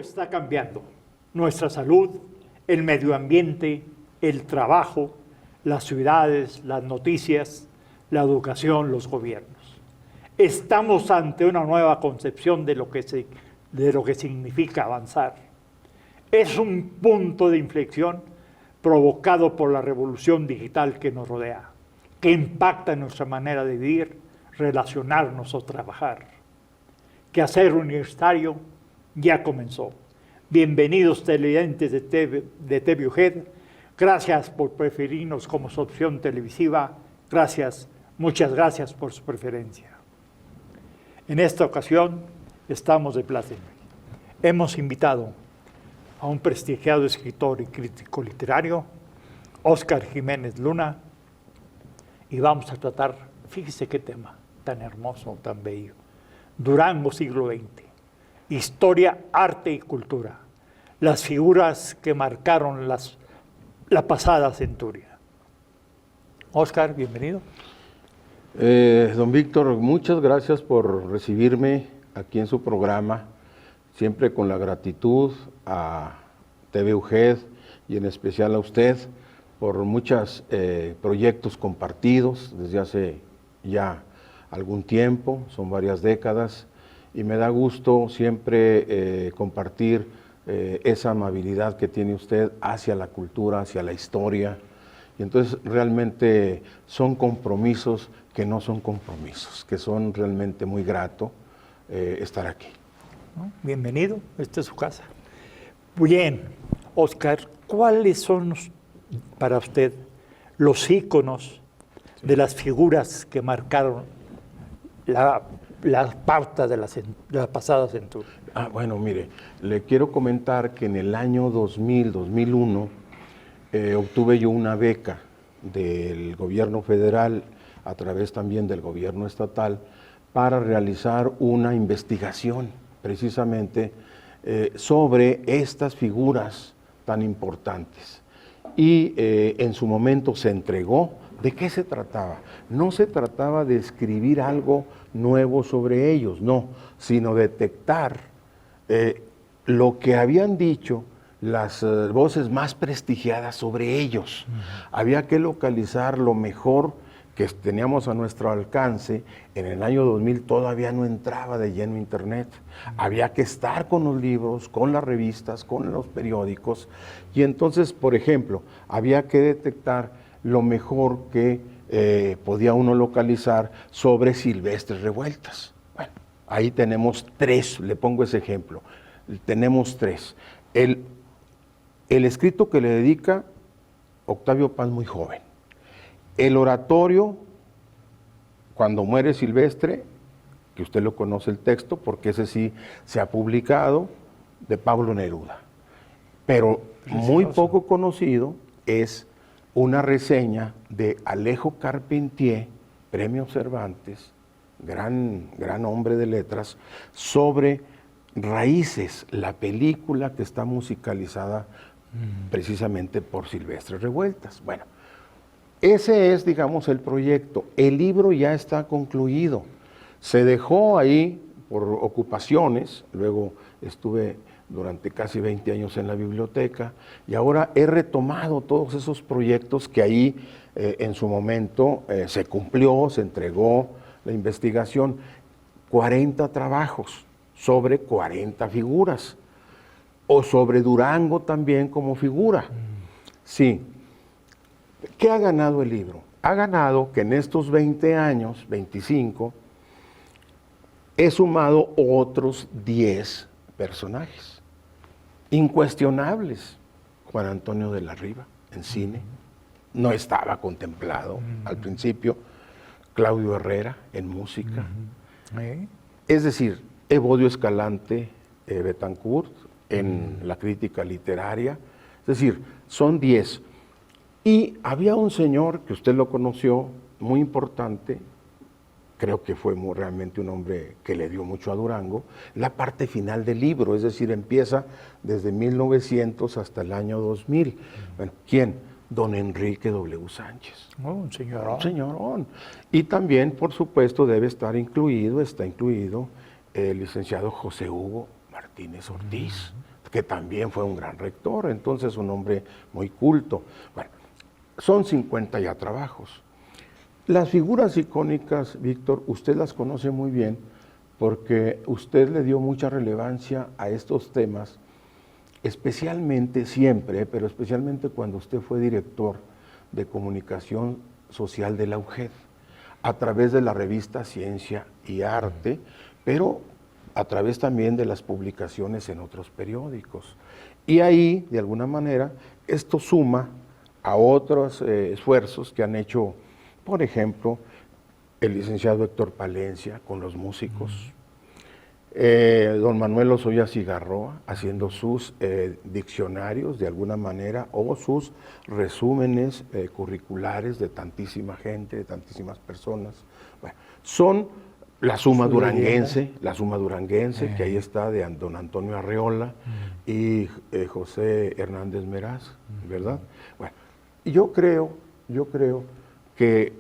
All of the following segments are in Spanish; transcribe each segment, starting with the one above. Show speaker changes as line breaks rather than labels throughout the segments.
está cambiando. Nuestra salud, el medio ambiente, el trabajo, las ciudades, las noticias, la educación, los gobiernos. Estamos ante una nueva concepción de lo que significa avanzar. Es un punto de inflexión provocado por la revolución digital que nos rodea, que impacta en nuestra manera de vivir, relacionarnos o trabajar. Quehacer Universitario ya comenzó. Bienvenidos televidentes de TVUGED. Gracias por preferirnos como su opción televisiva. Gracias, muchas gracias por su preferencia. En esta ocasión estamos de pláceme. Hemos invitado a un prestigiado escritor y crítico literario, Óscar Jiménez Luna, y vamos a tratar, fíjese qué tema tan hermoso, tan bello, Durango siglo XX, historia, arte y cultura, las figuras que marcaron la pasada centuria. Óscar, bienvenido.
Don Víctor, muchas gracias por recibirme aquí en su programa, siempre con la gratitud a TVUGED y en especial a usted por muchos proyectos compartidos desde hace ya algún tiempo, son varias décadas, y me da gusto siempre compartir esa amabilidad que tiene usted hacia la cultura, hacia la historia, y entonces realmente son compromisos que no son compromisos, que son realmente muy grato estar aquí.
Bienvenido, esta es su casa. Bien, Óscar, ¿cuáles son para usted los íconos de las figuras que marcaron la parte de la pasada centuria?
Bueno, mire, le quiero comentar que en el año 2000-2001 obtuve yo una beca del gobierno federal a través también del gobierno estatal para realizar una investigación precisamente sobre estas figuras tan importantes. Y en su momento se entregó. ¿De qué se trataba? No se trataba de escribir algo nuevo sobre ellos, no, sino detectar lo que habían dicho las voces más prestigiadas sobre ellos. Había que localizar lo mejor que teníamos a nuestro alcance. En el año 2000 todavía no entraba de lleno Internet. Había que estar con los libros, con las revistas, con los periódicos. Y entonces, por ejemplo, había que detectar lo mejor que podía uno localizar sobre Silvestre Revueltas. Bueno, ahí tenemos tres, le pongo ese ejemplo. Tenemos tres. El escrito que le dedica Octavio Paz muy joven. El oratorio, cuando muere Silvestre, que usted lo conoce el texto, porque ese sí se ha publicado, de Pablo Neruda. Pero muy poco conocido es una reseña de Alejo Carpentier, Premio Cervantes, gran hombre de letras, sobre Raíces, la película que está musicalizada precisamente por Silvestre Revueltas. Bueno, ese es, digamos, el proyecto. El libro ya está concluido. Se dejó ahí por ocupaciones, luego estuve durante casi 20 años en la biblioteca, y ahora he retomado todos esos proyectos que ahí en su momento se cumplió, se entregó la investigación, 40 trabajos sobre 40 figuras, o sobre Durango también como figura. Sí. ¿Qué ha ganado el libro? Ha ganado que en estos 20 años, 25, he sumado otros 10 personajes incuestionables. Juan Antonio de la Riva, en cine, no estaba contemplado al principio. Claudio Herrera, en música. Es decir, Evodio Escalante Betancourt, en la crítica literaria. Es decir, son 10. Y había un señor que usted lo conoció, muy importante, creo que fue realmente un hombre que le dio mucho a Durango, la parte final del libro, es decir, empieza desde 1900 hasta el año 2000. Bueno, ¿quién? Don Enrique W. Sánchez.
Un señorón.
Un señorón. Y también, por supuesto, está incluido el licenciado José Hugo Martínez Ortiz, que también fue un gran rector, entonces un hombre muy culto. Bueno, son 50 ya trabajos. Las figuras icónicas, Víctor, usted las conoce muy bien porque usted le dio mucha relevancia a estos temas, especialmente siempre, pero especialmente cuando usted fue director de comunicación social de la UGED, a través de la revista Ciencia y Arte, pero a través también de las publicaciones en otros periódicos. Y ahí, de alguna manera, esto suma a otros esfuerzos que han hecho, por ejemplo, el licenciado Héctor Palencia con los músicos, don Manuel Lozoya Cigarroa haciendo sus diccionarios de alguna manera o sus resúmenes curriculares de tantísima gente, de tantísimas personas. Bueno, son la Suma Duranguense, que ahí está de don Antonio Arreola y José Hernández Meraz, ¿verdad? Bueno, yo creo que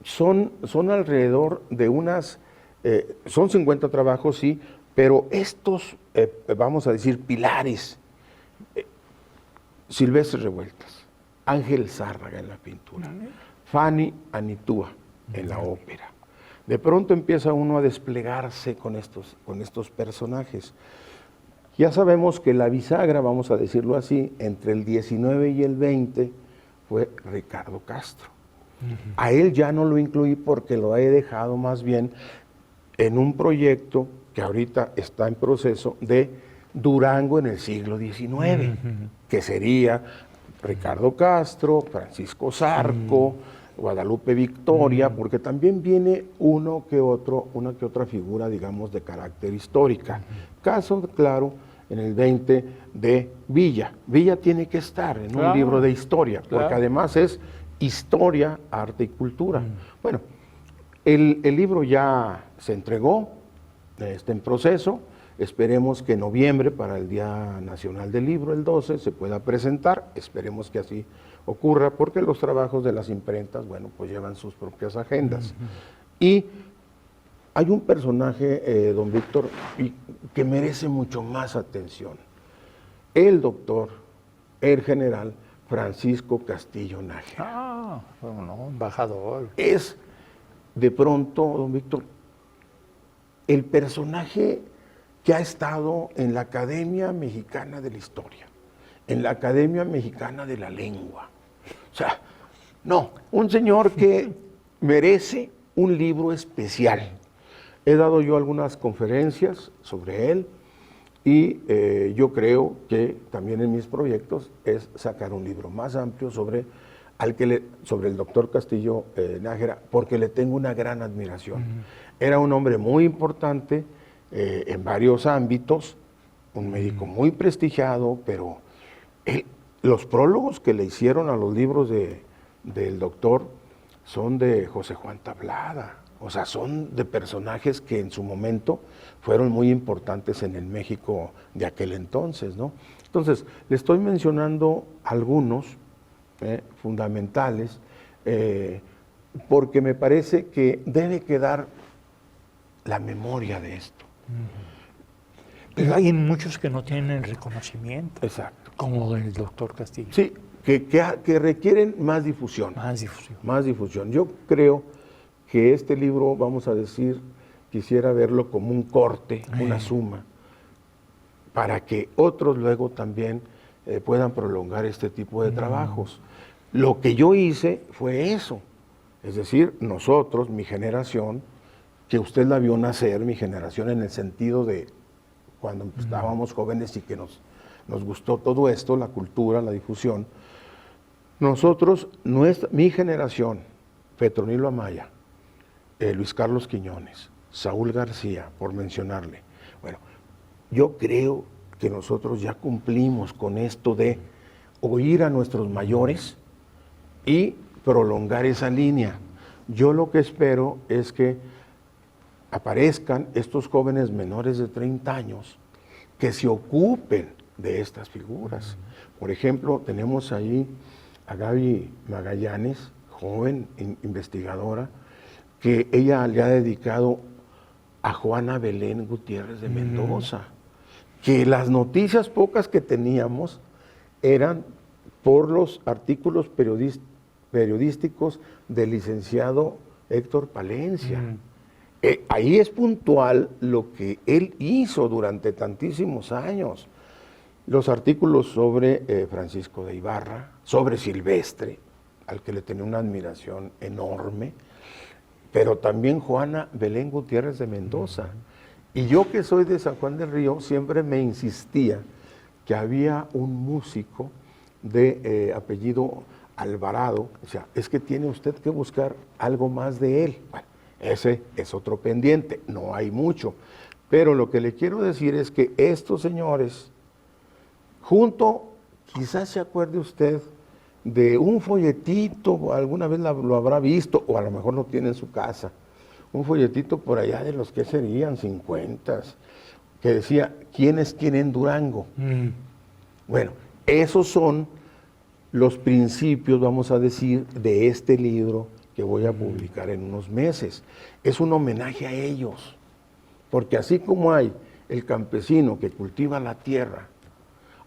son alrededor de unas, son 50 trabajos, sí, pero estos, vamos a decir, pilares, Silvestre Revueltas, Ángel Zárraga en la pintura, Fanny Anitúa en la ópera. De pronto empieza uno a desplegarse con estos personajes. Ya sabemos que la bisagra, vamos a decirlo así, entre el 19 y el 20 fue Ricardo Castro. A él ya no lo incluí porque lo he dejado más bien en un proyecto que ahorita está en proceso de Durango en el siglo XIX, que sería Ricardo Castro, Francisco Zarco, Guadalupe Victoria, porque también viene una que otra figura, digamos, de carácter histórica. Caso claro, en el 20 de Villa. Villa tiene que estar en un libro de historia, porque además es historia, arte y cultura. Bueno, el libro ya se entregó, está en proceso. Esperemos que en noviembre, para el Día Nacional del Libro, el 12, se pueda presentar. Esperemos que así ocurra, porque los trabajos de las imprentas, bueno, pues llevan sus propias agendas. Y hay un personaje, don Víctor, que merece mucho más atención. El doctor, el general Francisco Castillo Nájera.
Bueno, embajador.
Es, de pronto, don Víctor, el personaje que ha estado en la Academia Mexicana de la Historia, en la Academia Mexicana de la Lengua. O sea, no, un señor que merece un libro especial. He dado yo algunas conferencias sobre él y yo creo que también en mis proyectos es sacar un libro más amplio sobre el doctor Castillo Nájera, porque le tengo una gran admiración. Era un hombre muy importante en varios ámbitos, un médico muy prestigiado, pero los prólogos que le hicieron a los libros del doctor son de José Juan Tablada, o sea, son de personajes que en su momento fueron muy importantes en el México de aquel entonces, ¿no? Entonces, le estoy mencionando algunos fundamentales, porque me parece que debe quedar la memoria de esto.
Pero hay muchos que no tienen reconocimiento.
Exacto.
Como el doctor Castillo.
Sí, que requieren más difusión.
Más difusión.
Más difusión. Yo creo que este libro, vamos a decir, quisiera verlo como un corte, una suma, para que otros luego también puedan prolongar este tipo de trabajos. Lo que yo hice fue eso. Es decir, nosotros, mi generación, que usted la vio nacer, mi generación, en el sentido de cuando estábamos jóvenes y que nos gustó todo esto, la cultura, la difusión. Nosotros, mi generación, Petronilo Amaya, Luis Carlos Quiñones, Saúl García, por mencionarle. Bueno, yo creo que nosotros ya cumplimos con esto de oír a nuestros mayores y prolongar esa línea. Yo lo que espero es que aparezcan estos jóvenes menores de 30 años que se ocupen de estas figuras. Por ejemplo, tenemos ahí a Gaby Magallanes, joven investigadora, que ella le ha dedicado a Juana Belén Gutiérrez de Mendoza, que las noticias pocas que teníamos eran por los artículos periodísticos del licenciado Héctor Palencia. Ahí es puntual lo que él hizo durante tantísimos años. Los artículos sobre Francisco de Ibarra, sobre Silvestre, al que le tenía una admiración enorme, pero también Juana Belén Gutiérrez de Mendoza. Y yo, que soy de San Juan del Río, siempre me insistía que había un músico de apellido Alvarado. O sea, es que tiene usted que buscar algo más de él. Bueno, ese es otro pendiente, no hay mucho. Pero lo que le quiero decir es que estos señores, quizás se acuerde usted de un folletito, alguna vez lo habrá visto, o a lo mejor lo tiene en su casa, un folletito por allá de los que serían 50, que decía, ¿quiénes quieren Durango? Bueno, esos son los principios, vamos a decir, de este libro que voy a publicar en unos meses. Es un homenaje a ellos, porque así como hay el campesino que cultiva la tierra,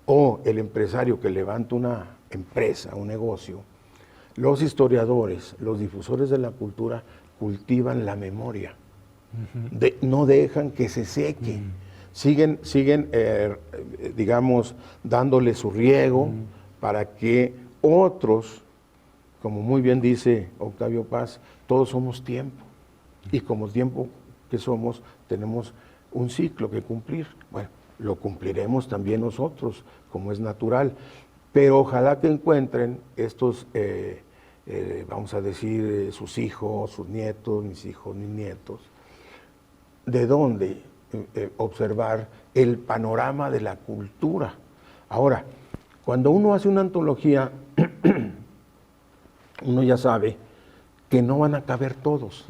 o el empresario que levanta una empresa, un negocio, los historiadores, los difusores de la cultura cultivan la memoria, no dejan que se seque, siguen digamos, dándole su riego para que otros, como muy bien dice Octavio Paz, todos somos tiempo, y como tiempo que somos, tenemos un ciclo que cumplir. Bueno, lo cumpliremos también nosotros, como es natural, pero ojalá que encuentren estos, vamos a decir, sus hijos, sus nietos, mis hijos, mis nietos, de dónde observar el panorama de la cultura. Ahora, cuando uno hace una antología, uno ya sabe que no van a caber todos,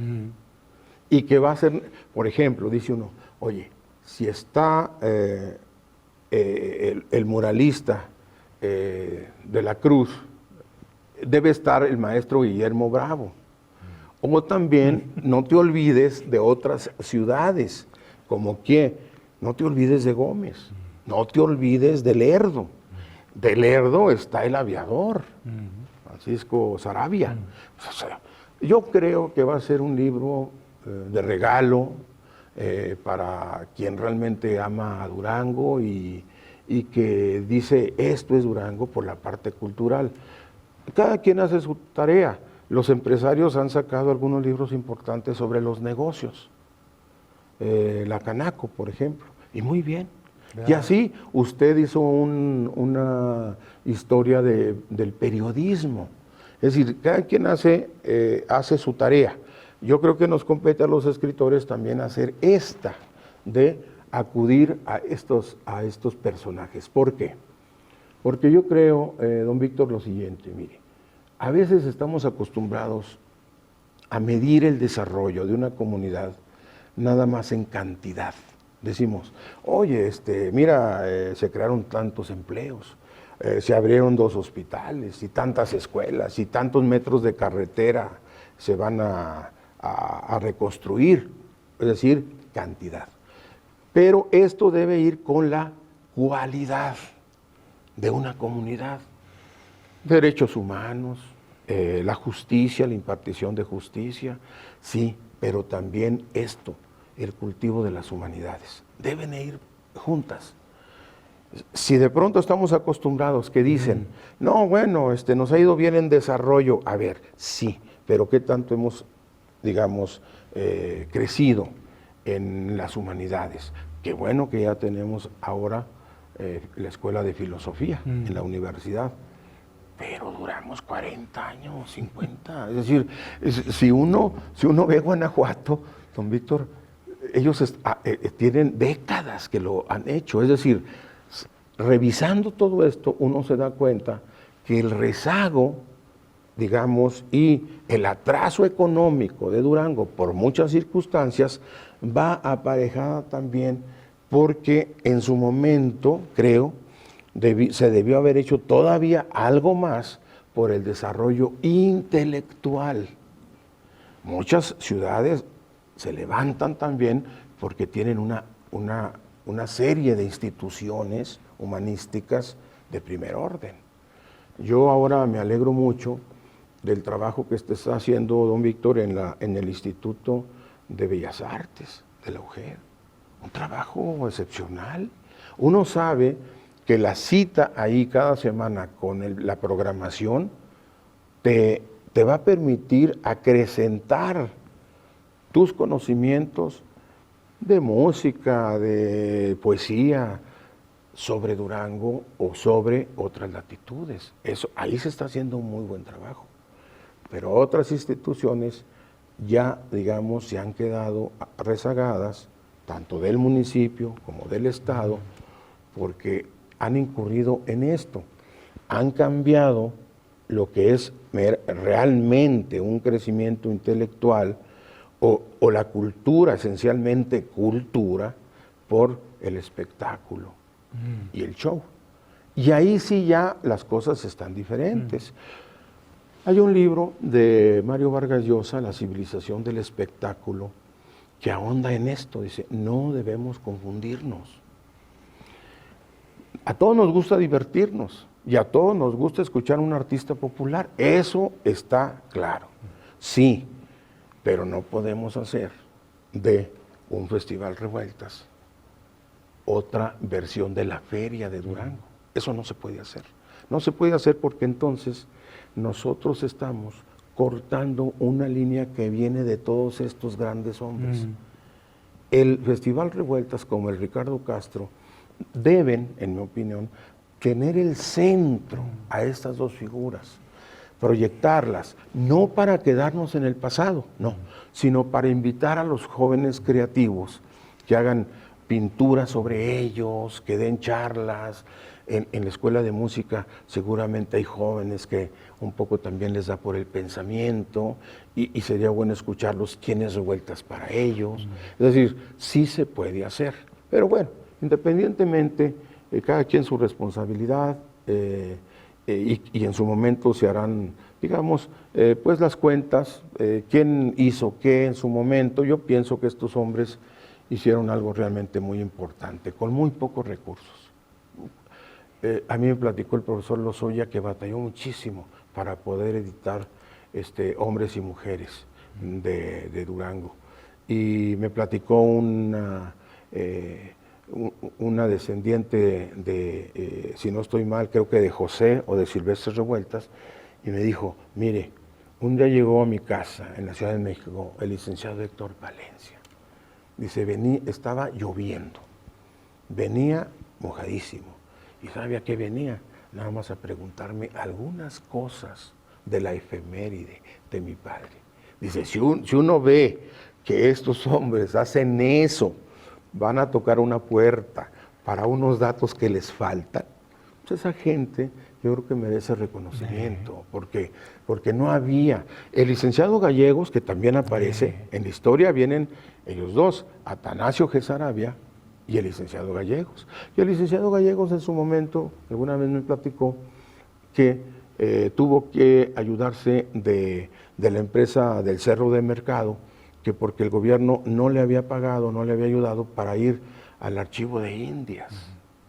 y que va a ser, por ejemplo, dice uno, oye, si está el muralista de la Cruz, debe estar el maestro Guillermo Bravo. O también no te olvides de otras ciudades, como que no te olvides de Gómez, no te olvides de Lerdo. De Lerdo está el aviador, Francisco Saravia. O sea, yo creo que va a ser un libro de regalo para quien realmente ama a Durango y que dice, esto es Durango por la parte cultural. Cada quien hace su tarea. Los empresarios han sacado algunos libros importantes sobre los negocios. La Canaco, por ejemplo, y muy bien. Claro. Y así usted hizo una historia del periodismo. Es decir, cada quien hace su tarea. Yo creo que nos compete a los escritores también hacer esta, de acudir a estos personajes. ¿Por qué? Porque yo creo, don Víctor, lo siguiente, mire, a veces estamos acostumbrados a medir el desarrollo de una comunidad nada más en cantidad. Decimos, oye, mira, se crearon tantos empleos, se abrieron 2 hospitales y tantas escuelas y tantos metros de carretera se van a reconstruir, es decir, cantidad. Pero esto debe ir con la cualidad de una comunidad. Derechos humanos, la justicia, la impartición de justicia, sí, pero también esto, el cultivo de las humanidades, deben ir juntas. Si de pronto estamos acostumbrados que dicen, no, bueno, nos ha ido bien en desarrollo, a ver, sí, pero ¿qué tanto hemos, digamos, crecido en las humanidades? Qué bueno que ya tenemos ahora la Escuela de Filosofía en la universidad, pero duramos 40 años, 50, es decir, si uno ve Guanajuato, don Víctor, ellos tienen décadas que lo han hecho, es decir, revisando todo esto, uno se da cuenta que el rezago, digamos, y el atraso económico de Durango por muchas circunstancias va aparejada también porque en su momento, creo, se debió haber hecho todavía algo más por el desarrollo intelectual. Muchas ciudades se levantan también porque tienen una serie de instituciones humanísticas de primer orden. Yo ahora me alegro mucho del trabajo que está haciendo don Víctor en el Instituto de Bellas Artes de la UGEL. Un trabajo excepcional. Uno sabe que la cita ahí cada semana con la programación te va a permitir acrecentar tus conocimientos de música, de poesía, sobre Durango o sobre otras latitudes. Ahí se está haciendo un muy buen trabajo. Pero otras instituciones ya, digamos, se han quedado rezagadas, tanto del municipio como del Estado, porque han incurrido en esto. Han cambiado lo que es realmente un crecimiento intelectual o la cultura, esencialmente cultura, por el espectáculo y el show. Y ahí sí ya las cosas están diferentes. Hay un libro de Mario Vargas Llosa, La civilización del espectáculo, que ahonda en esto. Dice, no debemos confundirnos. A todos nos gusta divertirnos y a todos nos gusta escuchar a un artista popular. Eso está claro. Sí, pero no podemos hacer de un Festival Revueltas otra versión de la Feria de Durango. Eso no se puede hacer. No se puede hacer porque entonces nosotros estamos cortando una línea que viene de todos estos grandes hombres. El Festival Revueltas, como el Ricardo Castro, deben, en mi opinión, tener el centro a estas dos figuras, proyectarlas, no para quedarnos en el pasado, no, sino para invitar a los jóvenes creativos que hagan pinturas sobre ellos, que den charlas. En la escuela de música seguramente hay jóvenes que un poco también les da por el pensamiento y sería bueno escucharlos, quiénes Revueltas para ellos. Es decir, sí se puede hacer, pero bueno, independientemente, cada quien su responsabilidad y en su momento se harán, digamos, pues las cuentas, quién hizo qué en su momento. Yo pienso que estos hombres hicieron algo realmente muy importante, con muy pocos recursos. A mí me platicó el profesor Lozoya que batalló muchísimo para poder editar Hombres y Mujeres de Durango. Y me platicó una descendiente de, si no estoy mal, creo que de José o de Silvestre Revueltas, y me dijo, mire, un día llegó a mi casa en la Ciudad de México el licenciado Héctor Valencia. Dice, estaba lloviendo, venía mojadísimo. ¿Y sabe a qué venía? Nada más a preguntarme algunas cosas de la efeméride de mi padre. Dice, si uno ve que estos hombres hacen eso, van a tocar una puerta para unos datos que les faltan, pues esa gente yo creo que merece reconocimiento, porque no había. El licenciado Gallegos, que también aparece en la historia, vienen ellos dos, Atanasio G. Sarabia y el licenciado Gallegos. Y el licenciado Gallegos en su momento, alguna vez me platicó que tuvo que ayudarse de la empresa del Cerro de Mercado, que porque el gobierno no le había pagado, no le había ayudado para ir al archivo de Indias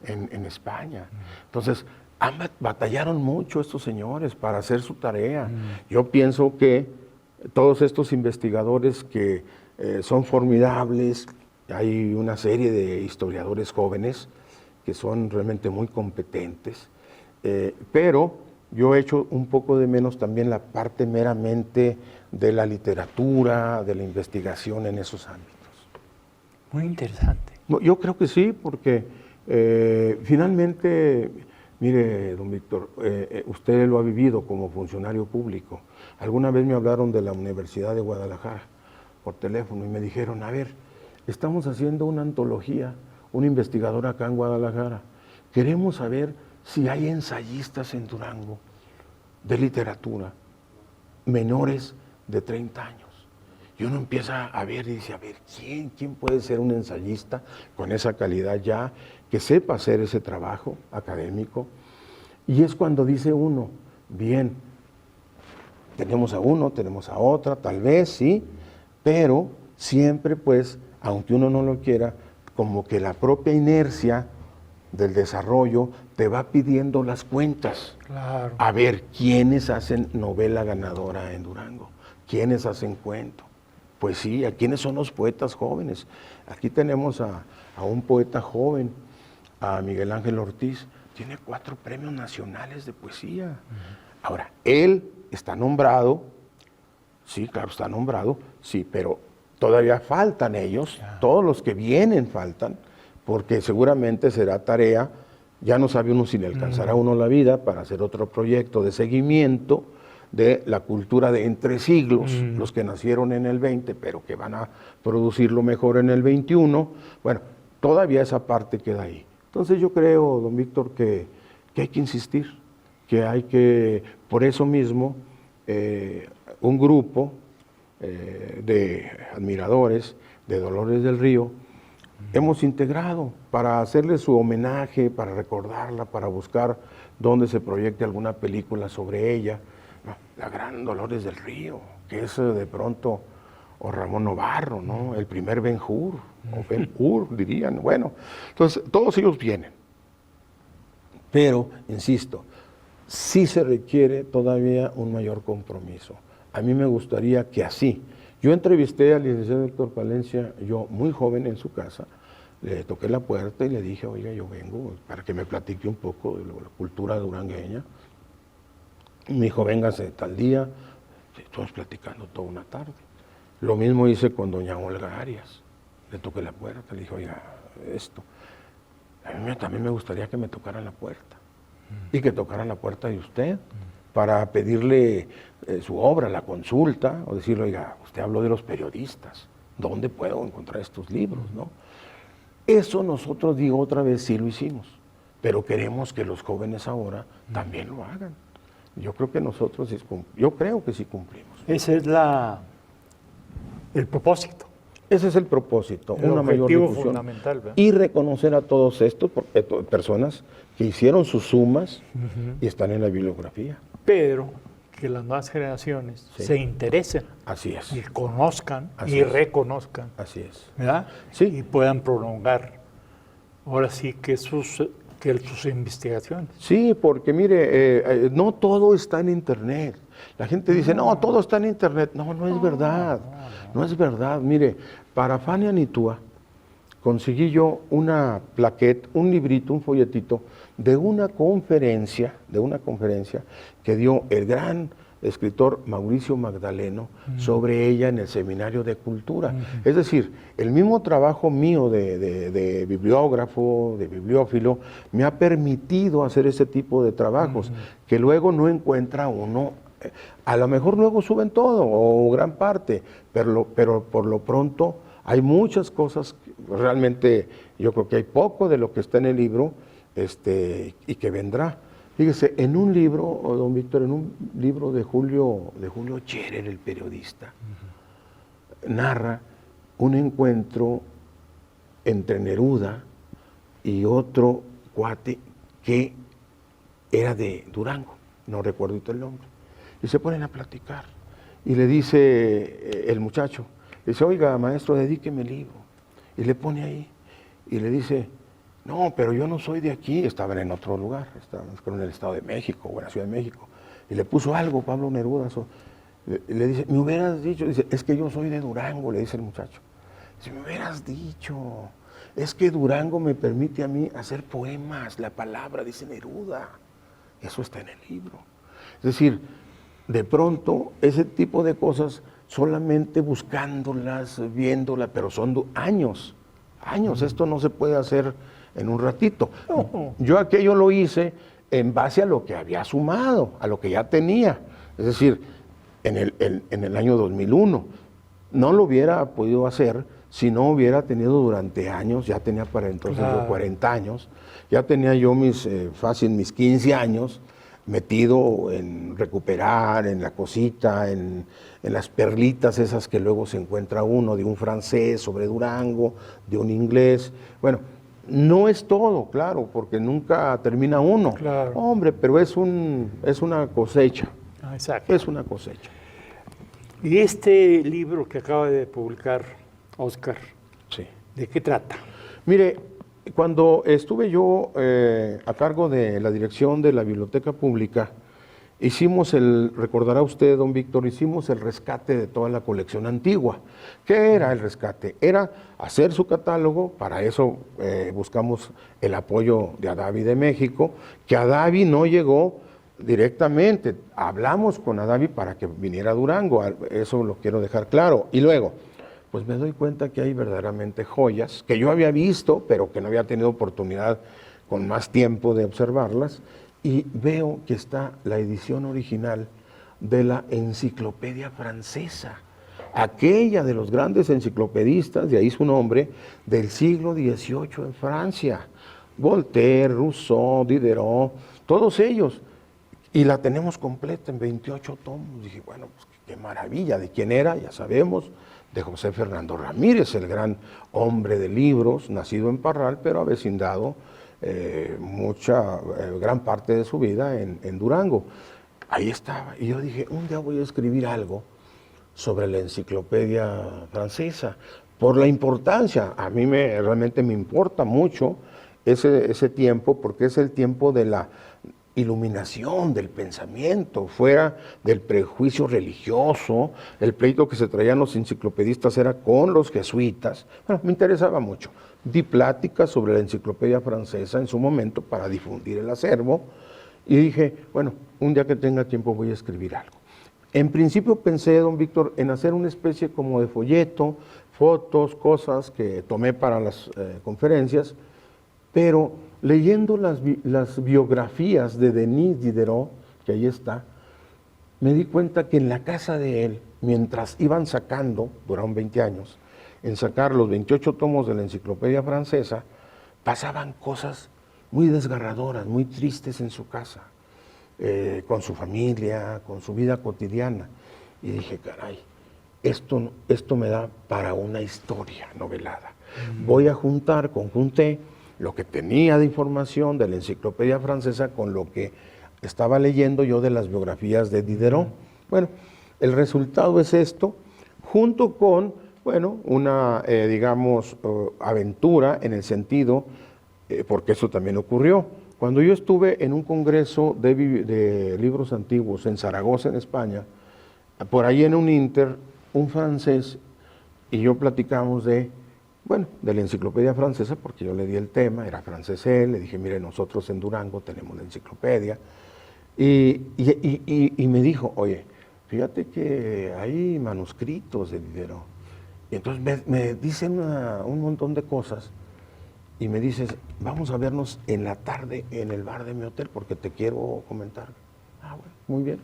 en España. Entonces, batallaron mucho estos señores para hacer su tarea. Yo pienso que todos estos investigadores que son formidables, hay una serie de historiadores jóvenes que son realmente muy competentes, pero yo he hecho un poco de menos también la parte meramente de la literatura, de la investigación en esos ámbitos.
Muy interesante.
Yo creo que sí, porque finalmente, mire, don Víctor, usted lo ha vivido como funcionario público. Alguna vez me hablaron de la Universidad de Guadalajara por teléfono y me dijeron, a ver, estamos haciendo una antología, un investigador acá en Guadalajara. Queremos saber si hay ensayistas en Durango de literatura menores de 30 años. Y uno empieza a ver y dice, a ver, ¿quién puede ser un ensayista con esa calidad ya, que sepa hacer ese trabajo académico? Y es cuando dice uno, bien, tenemos a uno, tenemos a otra, tal vez, sí, pero siempre pues, aunque uno no lo quiera, como que la propia inercia del desarrollo te va pidiendo las cuentas.
Claro.
A ver, ¿quiénes hacen novela ganadora en Durango? ¿Quiénes hacen cuento? Pues sí, ¿a quiénes son los poetas jóvenes? Aquí tenemos a un poeta joven, a Miguel Ángel Ortiz, tiene 4 premios nacionales de poesía. Ahora, él está nombrado, sí, claro, está nombrado, sí, pero todavía faltan ellos, todos los que vienen faltan, porque seguramente será tarea, ya no sabe uno si le alcanzará a uno la vida para hacer otro proyecto de seguimiento de la cultura de entre siglos, los que nacieron en el 20, pero que van a producirlo mejor en el 21. Bueno, todavía esa parte queda ahí. Entonces yo creo, don Víctor, que hay que insistir, que hay que, por eso mismo, un grupo de admiradores de Dolores del Río, hemos integrado para hacerle su homenaje, para recordarla, para buscar dónde se proyecte alguna película sobre ella. La gran Dolores del Río, que es de pronto, o Ramón Novarro, ¿no? El primer Ben-Hur, o Ben-Hur dirían. Bueno, entonces todos ellos vienen. Pero, insisto, sí se requiere todavía un mayor compromiso. A mí me gustaría que así. Yo entrevisté al licenciado Héctor Palencia, yo muy joven en su casa, le toqué la puerta y le dije, oiga, yo vengo para que me platique un poco de la cultura durangueña. Me dijo, véngase tal día. Estuvimos platicando toda una tarde. Lo mismo hice con doña Olga Arias. Le toqué la puerta, le dije, oiga, esto. A mí también me gustaría que me tocaran la puerta. Y que tocaran la puerta de usted para pedirle su obra, la consulta, o decirle, oiga, usted habló de los periodistas. ¿Dónde puedo encontrar estos libros, no? Eso nosotros, digo otra vez, sí lo hicimos. Pero queremos que los jóvenes ahora también lo hagan. Yo creo que nosotros, yo creo que sí cumplimos.
Ese es el propósito.
Ese es el propósito,
El
una mayor
objetivo
difusión.
fundamental, ¿verdad?
Y reconocer a todos estos personas que hicieron sus sumas y están en la bibliografía.
Pero que las nuevas generaciones
Sí.
se interesen
Así es.
y conozcan
Así
y
es.
reconozcan,
Así es.
¿verdad?
Sí.
Y puedan prolongar ahora sí que sus investigaciones.
Sí, porque mire, no todo está en Internet. La gente dice, no, todo está en Internet. No, no es verdad. No es verdad. Mire, para Fania Nitua conseguí yo una plaqueta, un librito, un folletito de una conferencia que dio el gran escritor Mauricio Magdaleno sobre ella en el Seminario de Cultura. Es decir, el mismo trabajo mío de bibliógrafo, de bibliófilo, me ha permitido hacer ese tipo de trabajos que luego no encuentra uno. A lo mejor luego suben todo o gran parte, pero por lo pronto hay muchas cosas, realmente yo creo que hay poco de lo que está en el libro y que vendrá. Fíjese, en un libro, don Víctor, en un libro de Julio Scherer, el periodista, narra un encuentro entre Neruda y otro cuate que era de Durango, no recuerdo el nombre, y se ponen a platicar. Y le dice el muchacho, dice, oiga, maestro, dedíqueme el libro. Y le pone ahí, y le dice, no, pero yo no soy de aquí, estaban en otro lugar, estaban en el Estado de México o en la Ciudad de México, y le puso algo Pablo Neruda, le dice, me hubieras dicho, dice, es que yo soy de Durango, le dice el muchacho, dice, me hubieras dicho, es que Durango me permite a mí hacer poemas, la palabra, dice Neruda, eso está en el libro. Es decir, de pronto, ese tipo de cosas, solamente buscándolas, viéndolas, pero son años, esto no se puede hacer en un ratito.
No.
Yo aquello lo hice en base a lo que había sumado, a lo que ya tenía. Es decir, en el año 2001. No lo hubiera podido hacer si no hubiera tenido durante años, ya tenía para entonces yo 40 años, ya tenía yo mis 15 años metido en recuperar, en la cosita, en las perlitas esas que luego se encuentra uno, de un francés sobre Durango, de un inglés. Bueno, no es todo, claro, porque nunca termina uno.
Claro.
Hombre, pero es una cosecha.
Exacto.
Es una cosecha.
Y este libro que acaba de publicar Óscar,
Sí.
¿de qué trata?
Mire, cuando estuve yo a cargo de la dirección de la Biblioteca Pública, recordará usted, don Víctor, hicimos el rescate de toda la colección antigua. ¿Qué era el rescate? Era hacer su catálogo, para eso buscamos el apoyo de Adavi de México, que Adavi no llegó directamente, hablamos con Adavi para que viniera a Durango, eso lo quiero dejar claro. Y luego, pues me doy cuenta que hay verdaderamente joyas que yo había visto, pero que no había tenido oportunidad con más tiempo de observarlas, y veo que está la edición original de la Enciclopedia Francesa, aquella de los grandes enciclopedistas, de ahí su nombre, del siglo XVIII en Francia, Voltaire, Rousseau, Diderot, todos ellos, y la tenemos completa en 28 tomos. Dije, bueno, pues qué maravilla. ¿De quién era? Ya sabemos, de José Fernando Ramírez, el gran hombre de libros, nacido en Parral, pero avecindado gran parte de su vida en Durango. Ahí estaba, y yo dije, un día voy a escribir algo sobre la Enciclopedia Francesa, por la importancia. A mí realmente me importa mucho ese tiempo, porque es el tiempo de la iluminación del pensamiento, fuera del prejuicio religioso. El pleito que se traían los enciclopedistas era con los jesuitas. Bueno, me interesaba mucho. Di pláticas sobre la Enciclopedia Francesa en su momento para difundir el acervo, y dije, bueno, un día que tenga tiempo voy a escribir algo. En principio pensé, don Víctor, en hacer una especie como de folleto, fotos, cosas que tomé para las conferencias, pero leyendo las biografías de Denis Diderot, que ahí está, me di cuenta que en la casa de él, mientras iban sacando, duraron 20 años, en sacar los 28 tomos de la Enciclopedia Francesa, pasaban cosas muy desgarradoras, muy tristes en su casa, con su familia, con su vida cotidiana. Y dije, caray, esto me da para una historia novelada. Voy a conjunté lo que tenía de información de la Enciclopedia Francesa con lo que estaba leyendo yo de las biografías de Diderot. Bueno, el resultado es esto, junto con, bueno, una, aventura en el sentido, porque eso también ocurrió. Cuando yo estuve en un congreso de libros antiguos en Zaragoza, en España, por ahí en un un francés y yo platicamos de la Enciclopedia Francesa, porque yo le di el tema, era francés él, le dije, mire, nosotros en Durango tenemos la enciclopedia, y me dijo, oye, fíjate que hay manuscritos de Diderot. Y entonces me dicen un montón de cosas, y me dices, vamos a vernos en la tarde en el bar de mi hotel, porque te quiero comentar. Ah, bueno, muy bien.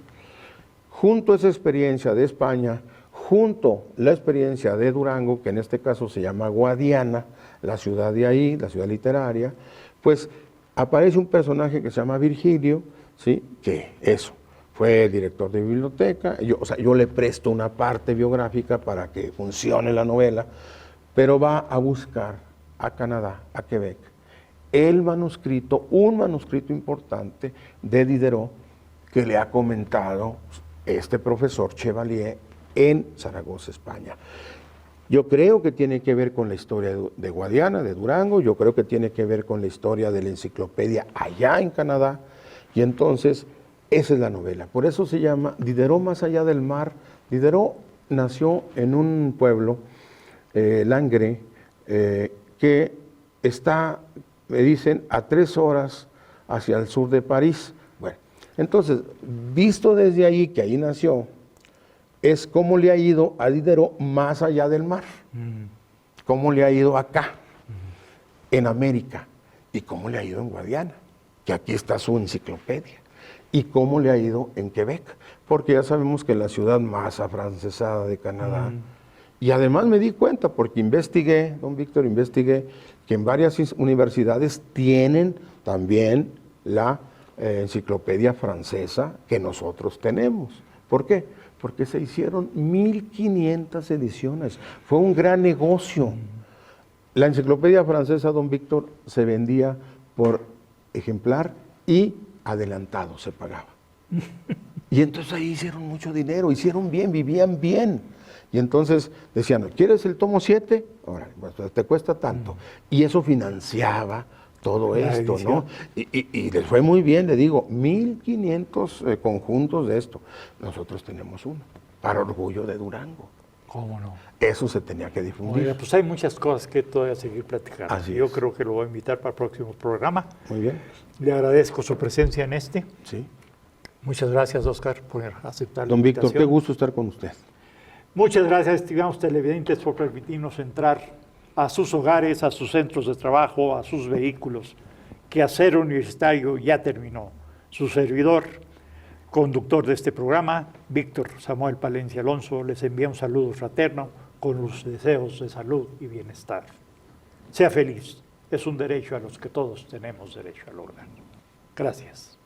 Junto a esa experiencia de España, junto la experiencia de Durango, que en este caso se llama Guadiana, la ciudad de ahí, la ciudad literaria, pues aparece un personaje que se llama Virgilio, ¿sí? Que eso, fue director de biblioteca, yo le presto una parte biográfica para que funcione la novela, pero va a buscar a Canadá, a Quebec, un manuscrito importante de Diderot que le ha comentado este profesor Chevalier en Zaragoza, España. Yo creo que tiene que ver con la historia de Guadiana, de Durango, yo creo que tiene que ver con la historia de la enciclopedia allá en Canadá, y entonces esa es la novela. Por eso se llama Diderot más allá del mar. Diderot nació en un pueblo, Langres, que está, me dicen, a 3 horas hacia el sur de París. Bueno, entonces, visto desde ahí, que ahí nació, es cómo le ha ido a Diderot más allá del mar, cómo le ha ido acá, en América, y cómo le ha ido en Guadiana, que aquí está su enciclopedia, y cómo le ha ido en Quebec, porque ya sabemos que es la ciudad más afrancesada de Canadá. Y además me di cuenta, porque investigué, don Víctor, que en varias universidades tienen también la enciclopedia francesa que nosotros tenemos. ¿Por qué? Porque se hicieron 1500 ediciones. Fue un gran negocio. La enciclopedia francesa, don Víctor, se vendía por ejemplar y adelantado se pagaba. Y entonces ahí hicieron mucho dinero, hicieron bien, vivían bien. Y entonces decían, ¿quieres el tomo 7? Ahora, pues te cuesta tanto. Y eso financiaba todo
La
esto,
edición.
¿no? Y les fue muy bien, le digo, 1,500 conjuntos de esto. Nosotros tenemos uno, para orgullo de Durango.
¿Cómo no?
Eso se tenía que difundir.
Oiga, pues hay muchas cosas que todavía seguir platicando.
Así
Yo
es.
creo que lo voy a invitar para el próximo programa.
Muy bien,
Le agradezco su presencia en este.
sí.
Muchas gracias, Oscar, por aceptar
Don
la
Víctor,
invitación.
qué gusto estar con usted.
Muchas gracias, estimados televidentes, por permitirnos entrar a sus hogares, a sus centros de trabajo, a sus vehículos. Quehacer Universitario ya terminó. Su servidor, conductor de este programa, Víctor Samuel Palencia Alonso, les envía un saludo fraterno con los deseos de salud y bienestar. Sea feliz, es un derecho a los que todos tenemos derecho a lograr. Gracias.